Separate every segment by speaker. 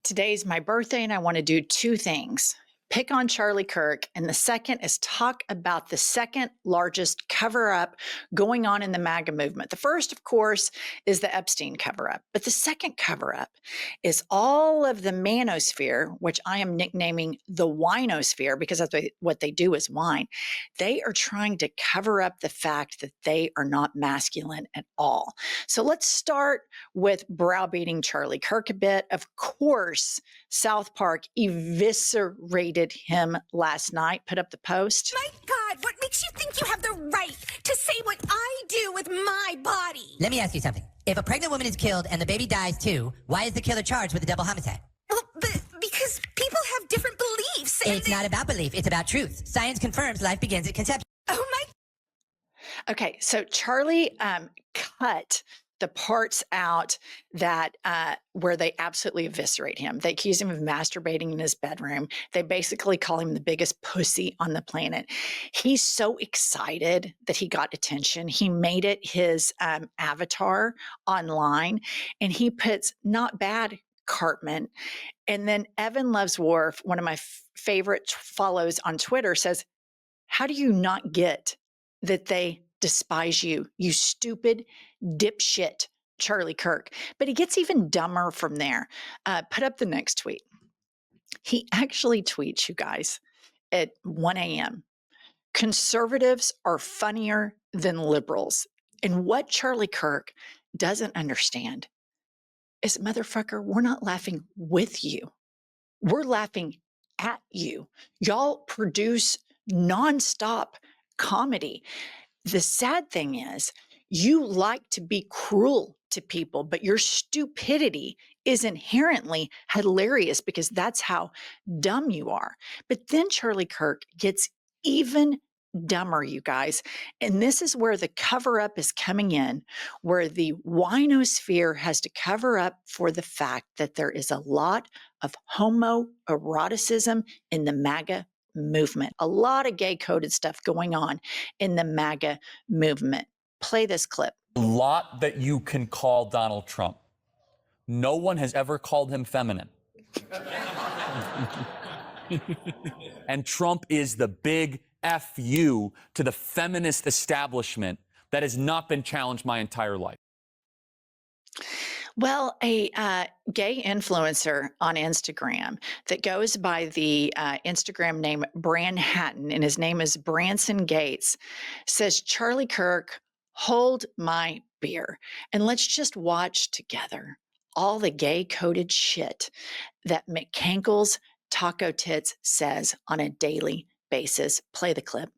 Speaker 1: Today's my birthday, and I want to do two things. Pick on Charlie Kirk, and the second is talk about the second largest cover up going on in the MAGA movement. The first, of course, is the Epstein cover up, but the second cover up is all of the manosphere, which I am nicknaming the winosphere because that's what they do is wine. They are trying to cover up the fact that they are not masculine at all. So let's start with browbeating Charlie Kirk a bit. Of course, South Park eviscerated him last night, put up the post.
Speaker 2: My God, what makes you think you have the right to say what I do with my body?
Speaker 3: Let me ask you something. If a pregnant woman is killed and the baby dies too, why is the killer charged with a double homicide?
Speaker 2: Well, because people have different beliefs.
Speaker 3: It's not about belief, it's about truth. Science confirms life begins at conception.
Speaker 2: Oh my.
Speaker 1: Okay, so Charlie cut the parts out that where they absolutely eviscerate him. They accuse him of masturbating in his bedroom. They basically call him the biggest pussy on the planet. He's so excited that he got attention. He made it his avatar online, and he puts "not bad, Cartman." And then Evan Loves Worf, one of my favorite follows on Twitter, says, "How do you not get that they despise you, you stupid dipshit, Charlie Kirk?" But he gets even dumber from there. Put up the next tweet. He actually tweets, you guys, at 1 a.m. Conservatives are funnier than liberals. And what Charlie Kirk doesn't understand is, motherfucker, we're not laughing with you. We're laughing at you. Y'all produce nonstop comedy. The sad thing is, you like to be cruel to people, but your stupidity is inherently hilarious because that's how dumb you are. But then Charlie Kirk gets even dumber, you guys. And this is where the cover up is coming in, where the winosphere has to cover up for the fact that there is a lot of homoeroticism in the MAGA movement. A lot of gay coded stuff going on in the MAGA movement. Play this clip.
Speaker 4: A lot that you can call Donald Trump. No one has ever called him feminine. And Trump is the big FU to the feminist establishment that has not been challenged my entire life.
Speaker 1: Well, a gay influencer on Instagram that goes by the Instagram name Bran Hatton, and his name is Branson Gates, says, "Charlie Kirk, hold my beer, and let's just watch together all the gay coded shit that McCankle's Taco Tits says on a daily basis." Play the clip.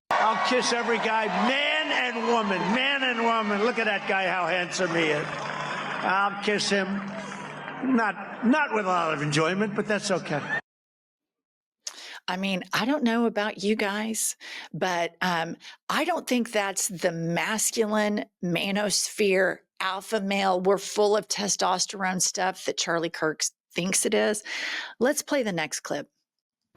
Speaker 5: "I'll kiss every guy, man and woman, man and woman. Look at that guy, how handsome he is. I'll kiss him. Not with a lot of enjoyment, but that's okay."
Speaker 1: I mean, I don't know about you guys, but I don't think that's the masculine manosphere alpha male. We're full of testosterone stuff that Charlie Kirk thinks it is. Let's play the next clip.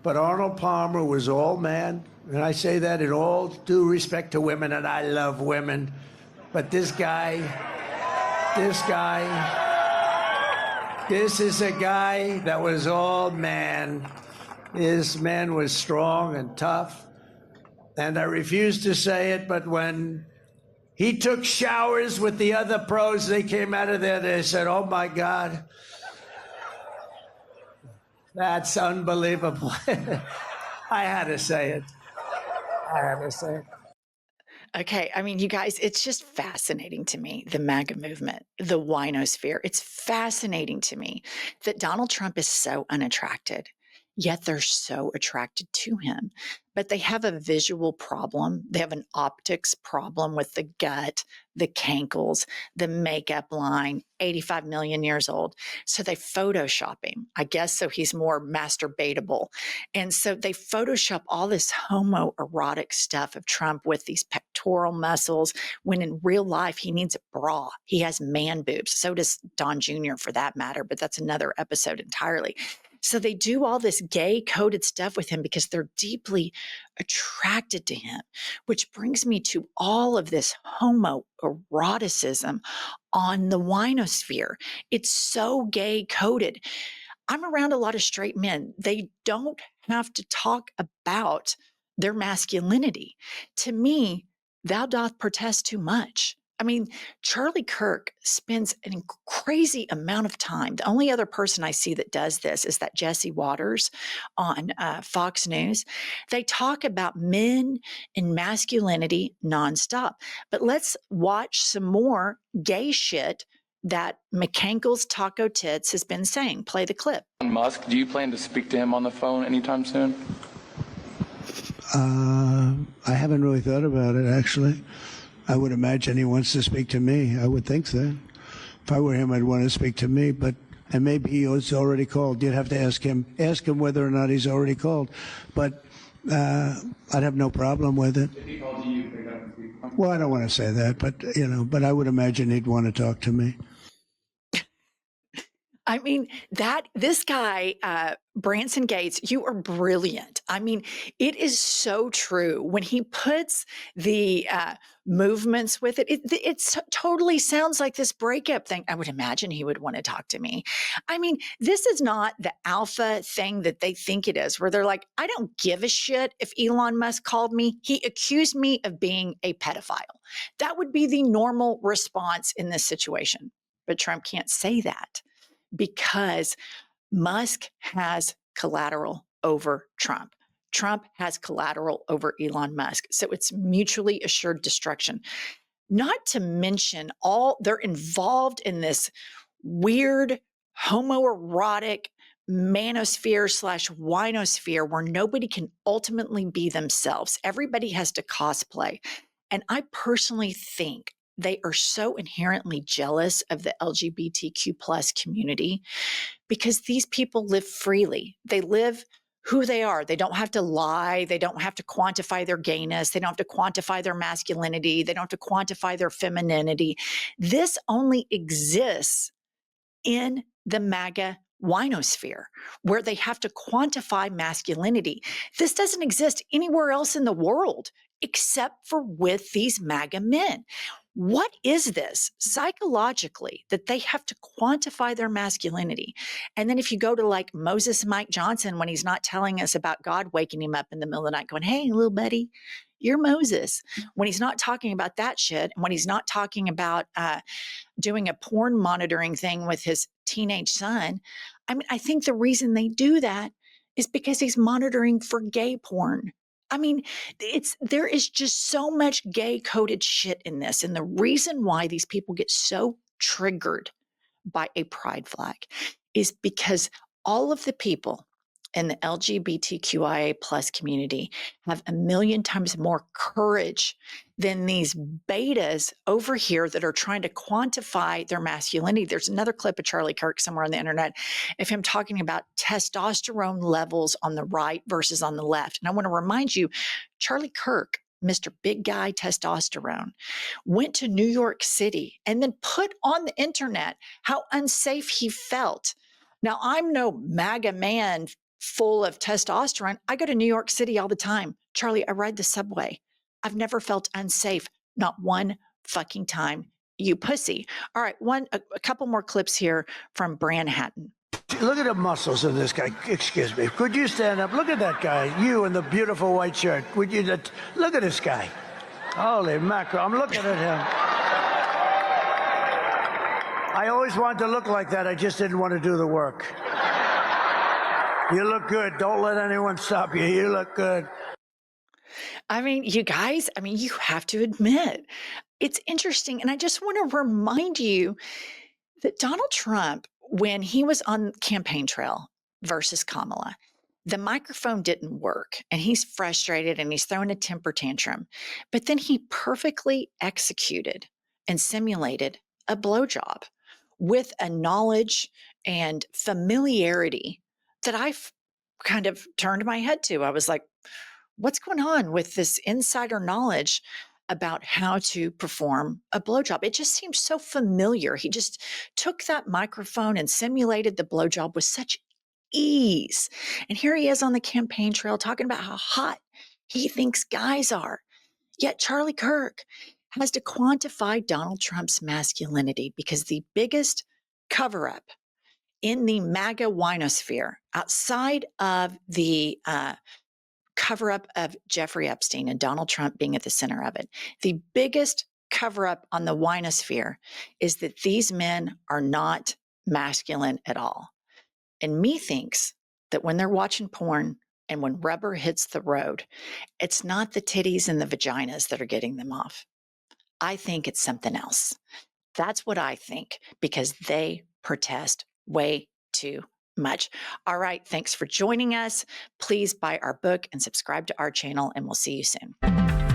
Speaker 5: But Arnold Palmer was all man, and I say that in all due respect to women, and I love women. But this is a guy that was all man. His man was strong and tough, and I refuse to say it, but when he took showers with the other pros, they came out of there, they said, "Oh my God, that's unbelievable." I had to say it.
Speaker 1: Okay, I mean, you guys, it's just fascinating to me, the MAGA movement, the winosphere. It's fascinating to me that Donald Trump is so unattracted, yet they're so attracted to him. But they have a visual problem. They have an optics problem with the gut, the cankles, the makeup line, 85 million years old. So they Photoshop him, I guess, so he's more masturbatable. And so they Photoshop all this homoerotic stuff of Trump with these pectoral muscles, when in real life he needs a bra. He has man boobs. So does Don Jr. for that matter, but that's another episode entirely. So they do all this gay coded stuff with him because they're deeply attracted to him, which brings me to all of this homoeroticism on the winosphere. It's so gay coded. I'm around a lot of straight men. They don't have to talk about their masculinity. To me, thou doth protest too much. I mean, Charlie Kirk spends an crazy amount of time. The only other person I see that does this is that Jesse Waters on Fox News. They talk about men and masculinity nonstop. But let's watch some more gay shit that McCankle's Taco Tits has been saying. Play the clip.
Speaker 6: Elon Musk, do you plan to speak to him on the phone anytime soon?
Speaker 5: I haven't really thought about it, actually. I would imagine he wants to speak to me. I would think that. If I were him, I'd want to speak to me, and maybe he was already called. You'd have to ask him whether or not he's already called. But I'd have no problem with it.
Speaker 6: If he called you, pick up and speak.
Speaker 5: Well, I don't want to say that, but I would imagine he'd want to talk to me.
Speaker 1: I mean, this guy, Branson Gates, you are brilliant. I mean, it is so true. When he puts the movements with it totally sounds like this breakup thing. I would imagine he would want to talk to me. I mean, this is not the alpha thing that they think it is, where they're like, I don't give a shit if Elon Musk called me. He accused me of being a pedophile. That would be the normal response in this situation. But Trump can't say that, because Musk has collateral over Trump. Trump has collateral over Elon Musk. So it's mutually assured destruction. Not to mention they're involved in this weird homoerotic manosphere/winosphere where nobody can ultimately be themselves. Everybody has to cosplay. And I personally think they are so inherently jealous of the LGBTQ plus community because these people live freely. They live who they are. They don't have to lie. They don't have to quantify their gayness. They don't have to quantify their masculinity. They don't have to quantify their femininity. This only exists in the MAGA winosphere, where they have to quantify masculinity. This doesn't exist anywhere else in the world except for with these MAGA men. What is this psychologically that they have to quantify their masculinity? And then if you go to like Moses Mike Johnson, when he's not telling us about God waking him up in the middle of the night going, hey, little buddy, you're Moses. When he's not talking about that shit, and when he's not talking about doing a porn monitoring thing with his teenage son, I mean, I think the reason they do that is because he's monitoring for gay porn. I mean, there is just so much gay coded shit in this. And the reason why these people get so triggered by a pride flag is because all of the people in the LGBTQIA plus community have a million times more courage than these betas over here that are trying to quantify their masculinity. There's another clip of Charlie Kirk somewhere on the internet of him talking about testosterone levels on the right versus on the left. And I want to remind you, Charlie Kirk, Mr. Big Guy Testosterone, went to New York City and then put on the internet how unsafe he felt. Now, I'm no MAGA man full of testosterone. I go to New York City all the time. Charlie, I ride the subway. I've never felt unsafe, not one fucking time, you pussy. All right, a couple more clips here from Bran Hatton.
Speaker 5: Look at the muscles of this guy. Excuse me. Could you stand up? Look at that guy. You in the beautiful white shirt. Would you look at this guy? Holy mackerel. I'm looking at him. I always wanted to look like that. I just didn't want to do the work. You look good. Don't let anyone stop you. You look good.
Speaker 1: I mean, you guys, you have to admit, it's interesting. And I just want to remind you that Donald Trump, when he was on campaign trail versus Kamala, the microphone didn't work and he's frustrated and he's throwing a temper tantrum. But then he perfectly executed and simulated a blowjob with a knowledge and familiarity that I've kind of turned my head to. I was like, what's going on with this insider knowledge about how to perform a blowjob? It just seems so familiar. He just took that microphone and simulated the blowjob with such ease. And here he is on the campaign trail talking about how hot he thinks guys are. Yet Charlie Kirk has to quantify Donald Trump's masculinity because the biggest cover-up in the MAGA winosphere, outside of the cover up of Jeffrey Epstein and Donald Trump being at the center of it, the biggest cover up on the winosphere is that these men are not masculine at all. And methinks that when they're watching porn and when rubber hits the road, it's not the titties and the vaginas that are getting them off. I think it's something else. That's what I think, because they protest way too much. All right. Thanks for joining us. Please buy our book and subscribe to our channel, and we'll see you soon.